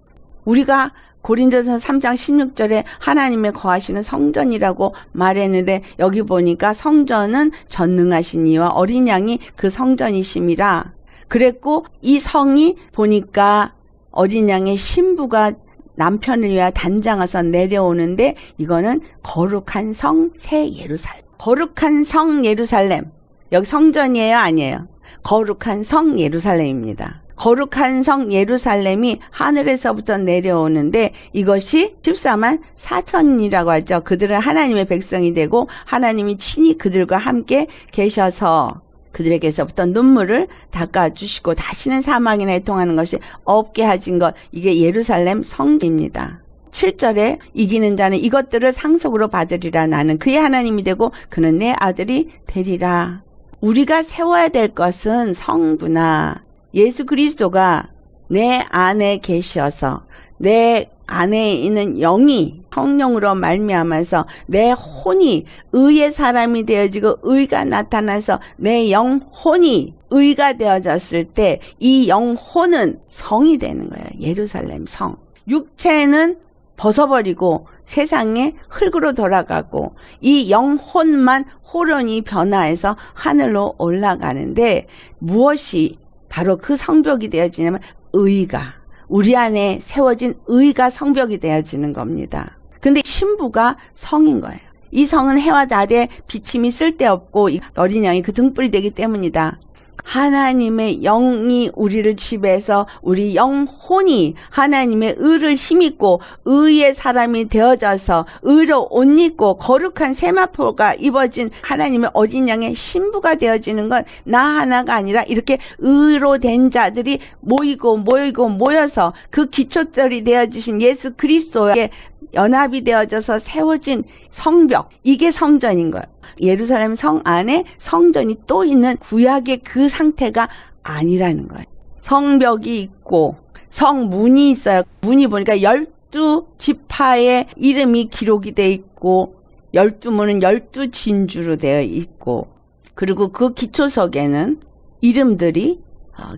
Speaker 1: 우리가 고린도전서 3장 16절에 하나님의 거하시는 성전이라고 말했는데 여기 보니까 성전은 전능하신 이와 어린 양이 그 성전이심이라 그랬고 이 성이 보니까 어린 양의 신부가 남편을 위하여 단장해서 내려오는데 이거는 거룩한 성 새 예루살렘. 거룩한 성 예루살렘. 여기 성전이에요? 아니에요. 거룩한 성 예루살렘입니다. 거룩한 성 예루살렘이 하늘에서부터 내려오는데 이것이 14만 4천이라고 하죠. 그들은 하나님의 백성이 되고 하나님이 친히 그들과 함께 계셔서 그들에게서부터 눈물을 닦아주시고 다시는 사망이나 애통하는 것이 없게 하신 것. 이게 예루살렘 성입니다. 7절에 이기는 자는 이것들을 상속으로 받으리라. 나는 그의 하나님이 되고 그는 내 아들이 되리라. 우리가 세워야 될 것은 성부나 예수 그리스도가 내 안에 계셔서 내 안에 있는 영이 성령으로 말미암아서 내 혼이 의의 사람이 되어지고 의가 나타나서 내 영혼이 의가 되어졌을 때 이 영혼은 성이 되는 거예요. 예루살렘 성. 육체는 벗어버리고 세상에 흙으로 돌아가고 이 영혼만 호련히 변화해서 하늘로 올라가는데 무엇이 바로 그 성벽이 되어지냐면 의가 우리 안에 세워진 의가 성벽이 되어지는 겁니다. 근데 신부가 성인 거예요. 이 성은 해와 달에 비침이 쓸데없고 어린 양이 그 등불이 되기 때문이다. 하나님의 영이 우리를 지배해서 우리 영혼이 하나님의 의를 힘입고 의의 사람이 되어져서 의로 옷 입고 거룩한 세마포가 입어진 하나님의 어린 양의 신부가 되어지는 건 나 하나가 아니라 이렇게 의로 된 자들이 모여서 그 기초들이 되어지신 예수 그리스도에 연합이 되어져서 세워진 성벽, 이게 성전인 거예요. 예루살렘 성 안에 성전이 또 있는 구약의 그 상태가 아니라는 거예요. 성벽이 있고 성문이 있어요. 문이 보니까 12지파의 이름이 기록이 되어 있고 12문은 12진주로 되어 있고 그리고 그 기초석에는 이름들이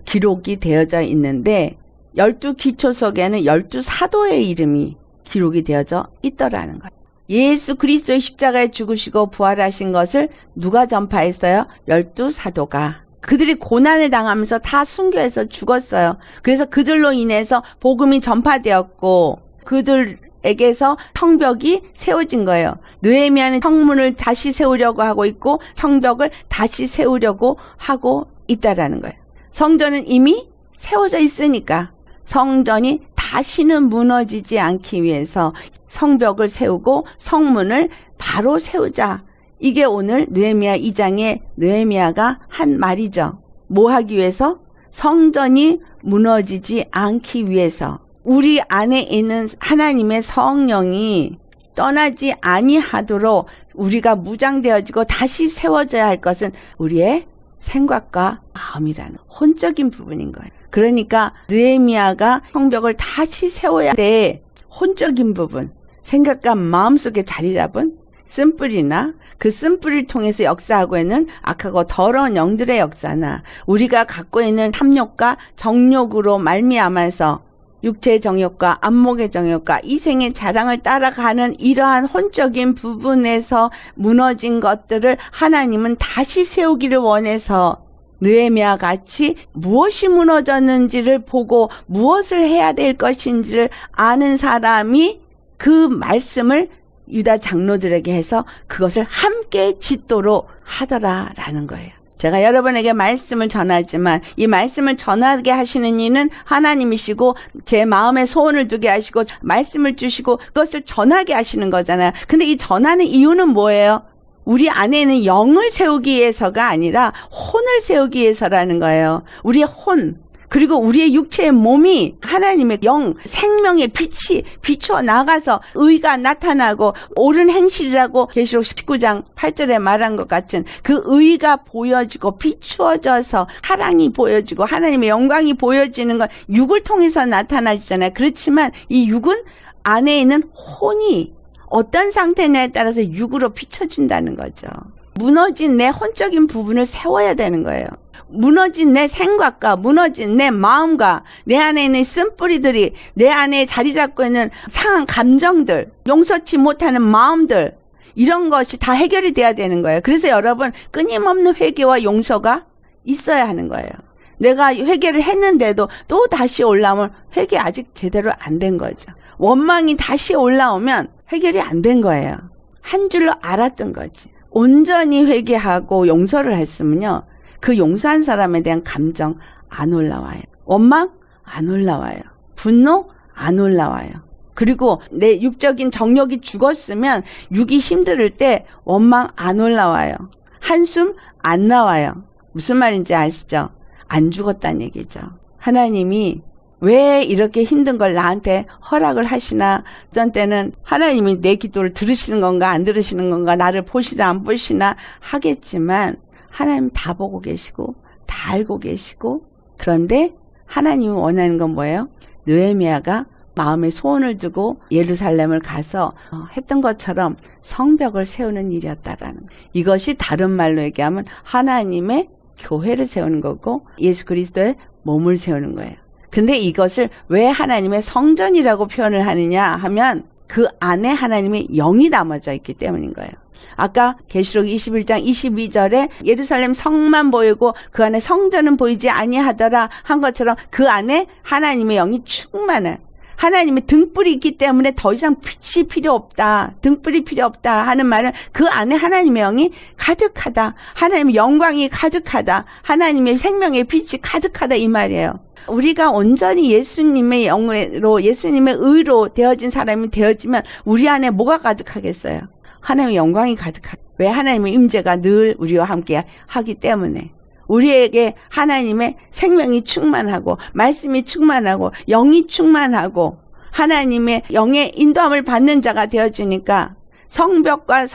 Speaker 1: 기록이 되어져 있는데 12기초석에는 12사도의 이름이 기록이 되어져 있더라는 거예요. 예수 그리스도의 십자가에 죽으시고 부활하신 것을 누가 전파했어요? 12사도가. 그들이 고난을 당하면서 다 순교해서 죽었어요. 그래서 그들로 인해서 복음이 전파되었고 그들에게서 성벽이 세워진 거예요. 느헤미야는 성문을 다시 세우려고 하고 있고 성벽을 다시 세우려고 하고 있다라는 거예요. 성전은 이미 세워져 있으니까 성전이 다시는 무너지지 않기 위해서 성벽을 세우고 성문을 바로 세우자. 이게 오늘 느헤미야 2장에 느헤미야가 한 말이죠. 뭐 하기 위해서? 성전이 무너지지 않기 위해서. 우리 안에 있는 하나님의 성령이 떠나지 아니하도록 우리가 무장되어지고 다시 세워져야 할 것은 우리의 생각과 마음이라는 혼적인 부분인 거예요. 그러니까 느헤미야가 성벽을 다시 세워야 돼. 혼적인 부분, 생각과 마음속에 자리 잡은 쓴뿌리나 그 쓴뿌리를 통해서 역사하고 있는 악하고 더러운 영들의 역사나 우리가 갖고 있는 탐욕과 정욕으로 말미암아서 육체의 정욕과 안목의 정욕과 이생의 자랑을 따라가는 이러한 혼적인 부분에서 무너진 것들을 하나님은 다시 세우기를 원해서 느헤미야 같이 무엇이 무너졌는지를 보고 무엇을 해야 될 것인지를 아는 사람이 그 말씀을 유다 장로들에게 해서 그것을 함께 짓도록 하더라라는 거예요. 제가 여러분에게 말씀을 전하지만 이 말씀을 전하게 하시는 이는 하나님이시고 제 마음에 소원을 두게 하시고 말씀을 주시고 그것을 전하게 하시는 거잖아요. 근데 이 전하는 이유는 뭐예요? 우리 안에 있는 영을 세우기 위해서가 아니라 혼을 세우기 위해서라는 거예요. 우리의 혼, 그리고 우리의 육체의 몸이 하나님의 영, 생명의 빛이 비추어 나가서 의가 나타나고 옳은 행실이라고 계시록 19장 8절에 말한 것 같은 그 의가 보여지고 비추어져서 사랑이 보여지고 하나님의 영광이 보여지는 건 육을 통해서 나타나잖아요. 그렇지만 이 육은 안에 있는 혼이 어떤 상태냐에 따라서 육으로 비춰진다는 거죠. 무너진 내 혼적인 부분을 세워야 되는 거예요. 무너진 내 생각과 무너진 내 마음과 내 안에 있는 쓴뿌리들이 내 안에 자리 잡고 있는 상한 감정들, 용서치 못하는 마음들, 이런 것이 다 해결이 돼야 되는 거예요. 그래서 여러분 끊임없는 회개와 용서가 있어야 하는 거예요. 내가 회개를 했는데도 또 다시 올라오면 회개 아직 제대로 안 된 거죠. 원망이 다시 올라오면 해결이 안 된 거예요. 한 줄로 알았던 거지. 온전히 회개하고 용서를 했으면요. 그 용서한 사람에 대한 감정 안 올라와요. 원망 안 올라와요. 분노 안 올라와요. 그리고 내 육적인 정욕이 죽었으면 육이 힘들 때 원망 안 올라와요. 한숨 안 나와요. 무슨 말인지 아시죠? 안 죽었다는 얘기죠. 하나님이 왜 이렇게 힘든 걸 나한테 허락을 하시나? 어떤 때는 하나님이 내 기도를 들으시는 건가 안 들으시는 건가, 나를 보시나 안 보시나 하겠지만 하나님 다 보고 계시고 다 알고 계시고, 그런데 하나님이 원하는 건 뭐예요? 느헤미야가 마음에 소원을 두고 예루살렘을 가서 했던 것처럼 성벽을 세우는 일이었다라는 거예요. 이것이 다른 말로 얘기하면 하나님의 교회를 세우는 거고 예수 그리스도의 몸을 세우는 거예요. 근데 이것을 왜 하나님의 성전이라고 표현을 하느냐 하면 그 안에 하나님의 영이 담아져 있기 때문인 거예요. 아까 계시록 21장 22절에 예루살렘 성만 보이고 그 안에 성전은 보이지 아니하더라 한 것처럼 그 안에 하나님의 영이 충만한, 하나님의 등불이 있기 때문에 더 이상 빛이 필요 없다. 등불이 필요 없다 하는 말은 그 안에 하나님의 영이 가득하다. 하나님의 영광이 가득하다. 하나님의 생명의 빛이 가득하다 이 말이에요. 우리가 온전히 예수님의 영으로 예수님의 의로 되어진 사람이 되어지면 우리 안에 뭐가 가득하겠어요? 하나님의 영광이 가득하다. 왜? 하나님의 임재가 늘 우리와 함께 하기 때문에. 우리에게 하나님의 생명이 충만하고 말씀이 충만하고 영이 충만하고 하나님의 영의 인도함을 받는 자가 되어주니까 성벽과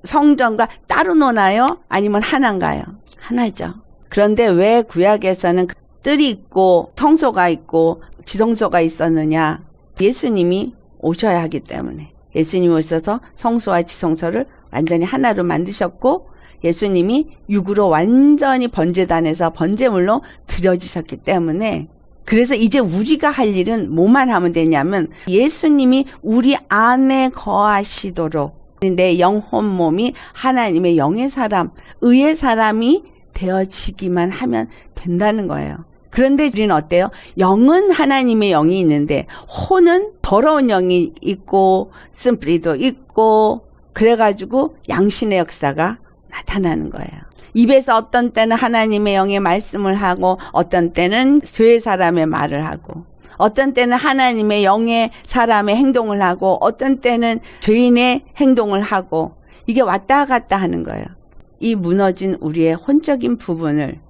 Speaker 1: 성전과 따로 노나요? 아니면 하나인가요? 하나죠. 그런데 왜 구약에서는 뜰이 있고 성소가 있고 지성소가 있었느냐? 예수님이 오셔야 하기 때문에. 예수님이 오셔서 성소와 지성소를 완전히 하나로 만드셨고 예수님이 육으로 완전히 번제단에서 번제물로 드려주셨기 때문에 그래서 이제 우리가 할 일은 뭐만 하면 되냐면 예수님이 우리 안에 거하시도록 내 영혼 몸이 하나님의 영의 사람, 의의 사람이 되어지기만 하면 된다는 거예요. 그런데 우리는 어때요? 영은 하나님의 영이 있는데 혼은 더러운 영이 있고 쓴뿌리도 있고 그래가지고 양신의 역사가 나타나는 거예요. 입에서 어떤 때는 하나님의 영의 말씀을 하고 어떤 때는 죄 사람의 말을 하고 어떤 때는 하나님의 영의 사람의 행동을 하고 어떤 때는 죄인의 행동을 하고 이게 왔다 갔다 하는 거예요. 이 무너진 우리의 혼적인 부분을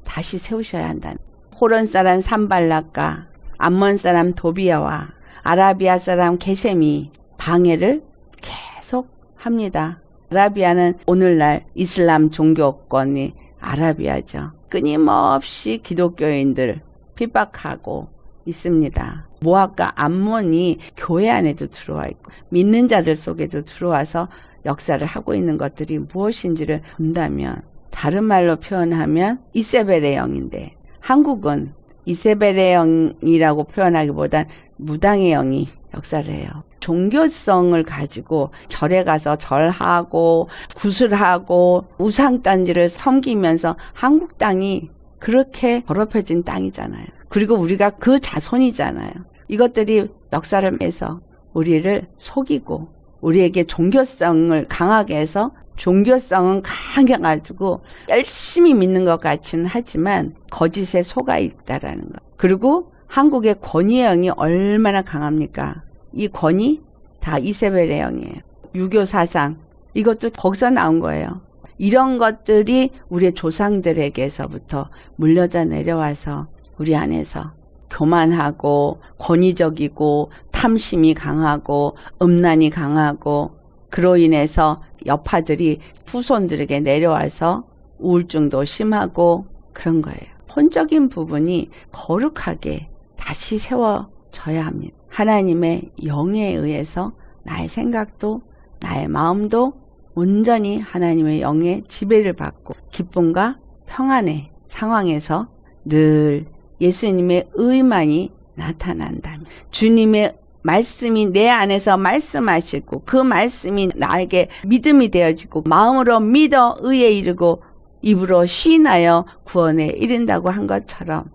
Speaker 1: 다시 세우셔야 한다. 호론 사람 산발락과 암몬 사람 도비아와 아라비아 사람 게셈이 방해를 계속 합니다. 아라비아는 오늘날 이슬람 종교권이 아라비아죠. 끊임없이 기독교인들 핍박하고 있습니다. 모압과 암몬이 교회 안에도 들어와 있고 믿는 자들 속에도 들어와서 역사를 하고 있는 것들이 무엇인지를 본다면 다른 말로 표현하면 이세벨의 영인데 한국은 이세벨의 영이라고 표현하기보단 무당의 영이 역사를 해요. 종교성을 가지고 절에 가서 절하고 구슬하고 우상단지를 섬기면서 한국 땅이 그렇게 더럽혀진 땅이잖아요. 그리고 우리가 그 자손이잖아요. 이것들이 역사를 해서 우리를 속이고 우리에게 종교성을 강하게 해서 종교성은 강해가지고 열심히 믿는 것 같지는 하지만 거짓에 속아 있다라는 거. 그리고 한국의 권위의 영이 얼마나 강합니까? 이 권위 다 이세벨의 영이에요. 유교 사상 이것도 거기서 나온 거예요. 이런 것들이 우리의 조상들에게서부터 물려져 내려와서 우리 안에서 교만하고 권위적이고 탐심이 강하고 음란이 강하고 그로 인해서 여파들이 후손들에게 내려와서 우울증도 심하고 그런 거예요. 혼적인 부분이 거룩하게 다시 세워져야 합니다. 하나님의 영에 의해서 나의 생각도 나의 마음도 온전히 하나님의 영의 지배를 받고 기쁨과 평안의 상황에서 늘 예수님의 의만이 나타난다면 주님의 말씀이 내 안에서 말씀하시고 그 말씀이 나에게 믿음이 되어지고 마음으로 믿어 의에 이르고 입으로 시인하여 구원에 이른다고 한 것처럼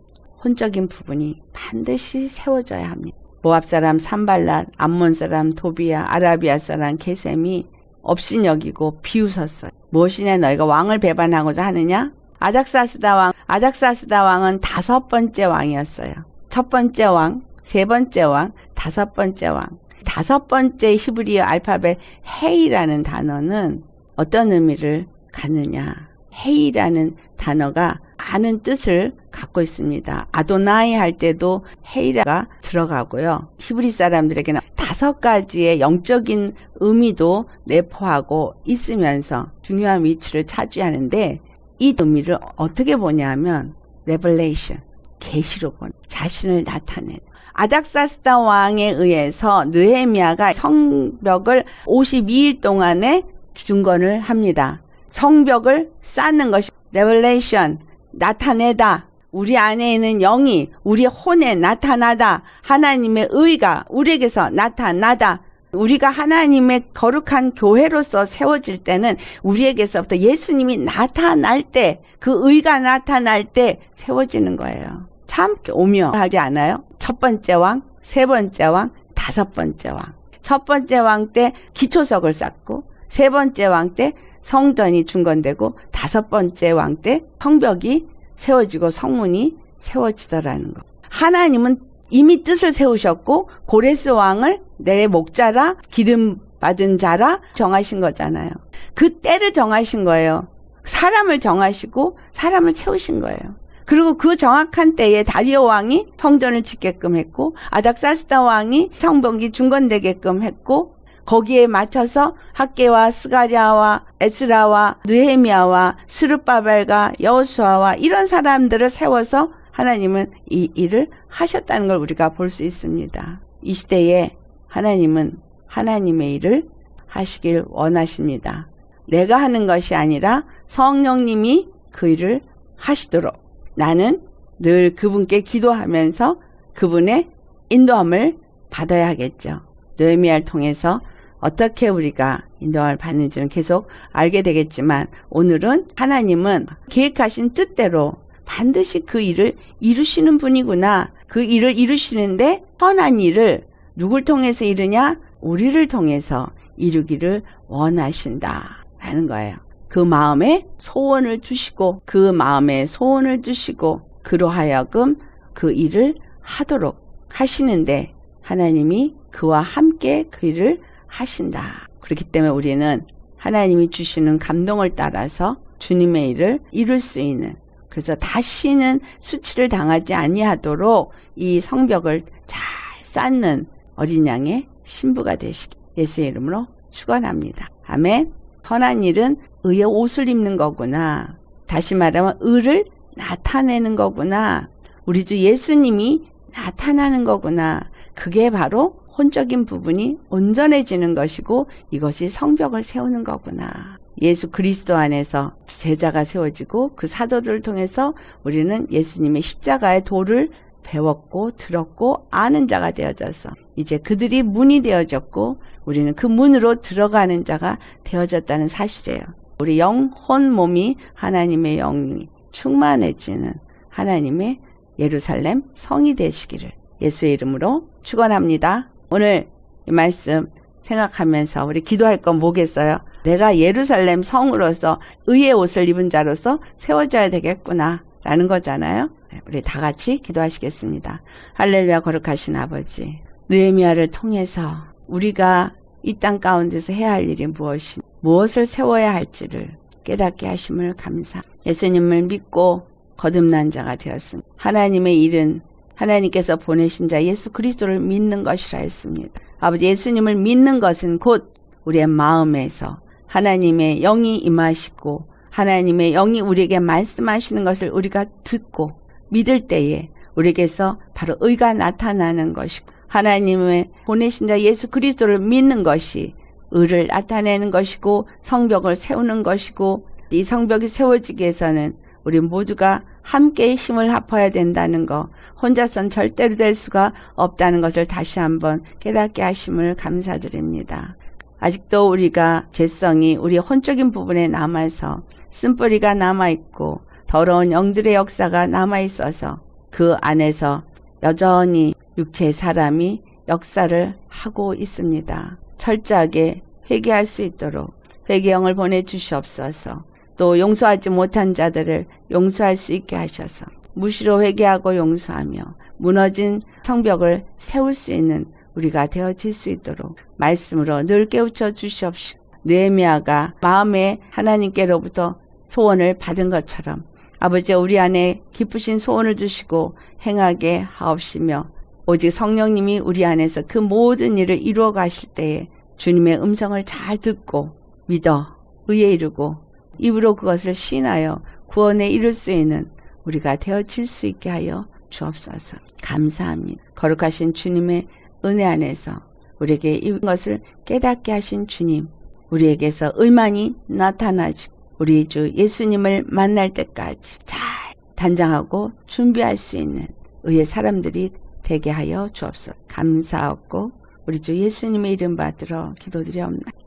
Speaker 1: 혼적인 부분이 반드시 세워져야 합니다. 모압 사람 산발랏, 암몬 사람 도비아, 아라비아 사람 게셈이 업신여기고 비웃었어요. 무엇이냐 너희가 왕을 배반하고자 하느냐? 아닥사스다 왕은 5번째 왕이었어요. 첫 번째 왕, 세 번째 왕, 5번째 왕. 5번째 히브리어 알파벳 헤이라는 단어는 어떤 의미를 갖느냐? 헤이라는 단어가 많은 뜻을 갖고 있습니다. 아도나이 할 때도 헤이라가 들어가고요. 히브리 사람들에게는 5가지의 영적인 의미도 내포하고 있으면서 중요한 위치를 차지하는데 이 의미를 어떻게 보냐면 레벨레이션, 계시로 보는 자신을 나타내는 아닥사스다 왕에 의해서 느헤미야가 성벽을 52일 동안에 중건을 합니다. 성벽을 쌓는 것이 레벨레이션, 나타내다. 우리 안에 있는 영이 우리 혼에 나타나다. 하나님의 의가 우리에게서 나타나다. 우리가 하나님의 거룩한 교회로서 세워질 때는 우리에게서부터 예수님이 나타날 때, 그 의가 나타날 때 세워지는 거예요. 참 오묘하지 않아요? 첫 번째 왕, 세 번째 왕, 다섯 번째 왕. 첫 번째 왕 때 기초석을 쌓고, 세 번째 왕 때 성전이 중건되고, 다섯 번째 왕 때 성벽이 세워지고 성문이 세워지더라는 거. 하나님은 이미 뜻을 세우셨고 고레스 왕을 내 목자라 기름 받은 자라 정하신 거잖아요. 그 때를 정하신 거예요. 사람을 정하시고 사람을 채우신 거예요. 그리고 그 정확한 때에 다리오 왕이 성전을 짓게끔 했고 아닥사스다 왕이 성벽이 중건되게끔 했고 거기에 맞춰서 학개와 스가랴와 에스라와 느헤미야와 스룹바벨과 여호수아와 이런 사람들을 세워서 하나님은 이 일을 하셨다는 걸 우리가 볼 수 있습니다. 이 시대에 하나님은 하나님의 일을 하시길 원하십니다. 내가 하는 것이 아니라 성령님이 그 일을 하시도록 나는 늘 그분께 기도하면서 그분의 인도함을 받아야 하겠죠. 느헤미야를 통해서 어떻게 우리가 인도함을 받는지는 계속 알게 되겠지만 오늘은 하나님은 계획하신 뜻대로 반드시 그 일을 이루시는 분이구나. 그 일을 이루시는데 선한 일을 누굴 통해서 이루냐? 우리를 통해서 이루기를 원하신다 라는 거예요. 그 마음에 소원을 주시고 그로 하여금 그 일을 하도록 하시는데 하나님이 그와 함께 그 일을 하신다. 그렇기 때문에 우리는 하나님이 주시는 감동을 따라서 주님의 일을 이룰 수 있는 그래서 다시는 수치를 당하지 아니하도록 이 성벽을 잘 쌓는 어린 양의 신부가 되시기 예수의 이름으로 축원합니다. 아멘. 선한 일은 의의 옷을 입는 거구나. 다시 말하면 의를 나타내는 거구나. 우리 주 예수님이 나타나는 거구나. 그게 바로 혼적인 부분이 온전해지는 것이고 이것이 성벽을 세우는 거구나. 예수 그리스도 안에서 제자가 세워지고 그 사도들을 통해서 우리는 예수님의 십자가의 도를 배웠고 들었고 아는 자가 되어져서 이제 그들이 문이 되어졌고 우리는 그 문으로 들어가는 자가 되어졌다는 사실이에요. 우리 영혼 몸이 하나님의 영이 충만해지는 하나님의 예루살렘 성이 되시기를 예수의 이름으로 축원합니다. 오늘 이 말씀 생각하면서 우리 기도할 건 뭐겠어요? 내가 예루살렘 성으로서 의의 옷을 입은 자로서 세워져야 되겠구나 라는 거잖아요. 우리 다 같이 기도하시겠습니다. 할렐루야. 거룩하신 아버지, 느헤미야를 통해서 우리가 이 땅 가운데서 해야 할 일이 무엇을 세워야 할지를 깨닫게 하심을 감사. 예수님을 믿고 거듭난 자가 되었습니다. 하나님의 일은 하나님께서 보내신 자 예수 그리스도를 믿는 것이라 했습니다. 아버지, 예수님을 믿는 것은 곧 우리의 마음에서 하나님의 영이 임하시고 하나님의 영이 우리에게 말씀하시는 것을 우리가 듣고 믿을 때에 우리에게서 바로 의가 나타나는 것이고 하나님의 보내신 자 예수 그리스도를 믿는 것이 의를 나타내는 것이고 성벽을 세우는 것이고 이 성벽이 세워지기 위해서는 우리 모두가 함께 힘을 합해야 된다는 거, 혼자선 절대로 될 수가 없다는 것을 다시 한번 깨닫게 하심을 감사드립니다. 아직도 우리가 죄성이 우리 혼적인 부분에 남아서 쓴뿌리가 남아있고 더러운 영들의 역사가 남아있어서 그 안에서 여전히 육체의 사람이 역사를 하고 있습니다. 철저하게 회개할 수 있도록 회개영을 보내주시옵소서. 또 용서하지 못한 자들을 용서할 수 있게 하셔서 무시로 회개하고 용서하며 무너진 성벽을 세울 수 있는 우리가 되어질 수 있도록 말씀으로 늘 깨우쳐 주시옵시고 느헤미야가 마음에 하나님께로부터 소원을 받은 것처럼 아버지 우리 안에 기쁘신 소원을 주시고 행하게 하옵시며 오직 성령님이 우리 안에서 그 모든 일을 이루어 가실 때에 주님의 음성을 잘 듣고 믿어 의에 이르고 입으로 그것을 시인하여 구원에 이를 수 있는 우리가 되어질 수 있게 하여 주옵소서. 감사합니다. 거룩하신 주님의 은혜 안에서 우리에게 이것을 깨닫게 하신 주님, 우리에게서 의만이 나타나지 우리 주 예수님을 만날 때까지 잘 단장하고 준비할 수 있는 의의 사람들이 되게 하여 주옵소서. 감사하고 우리 주 예수님의 이름 받들어 기도드려옵나이다.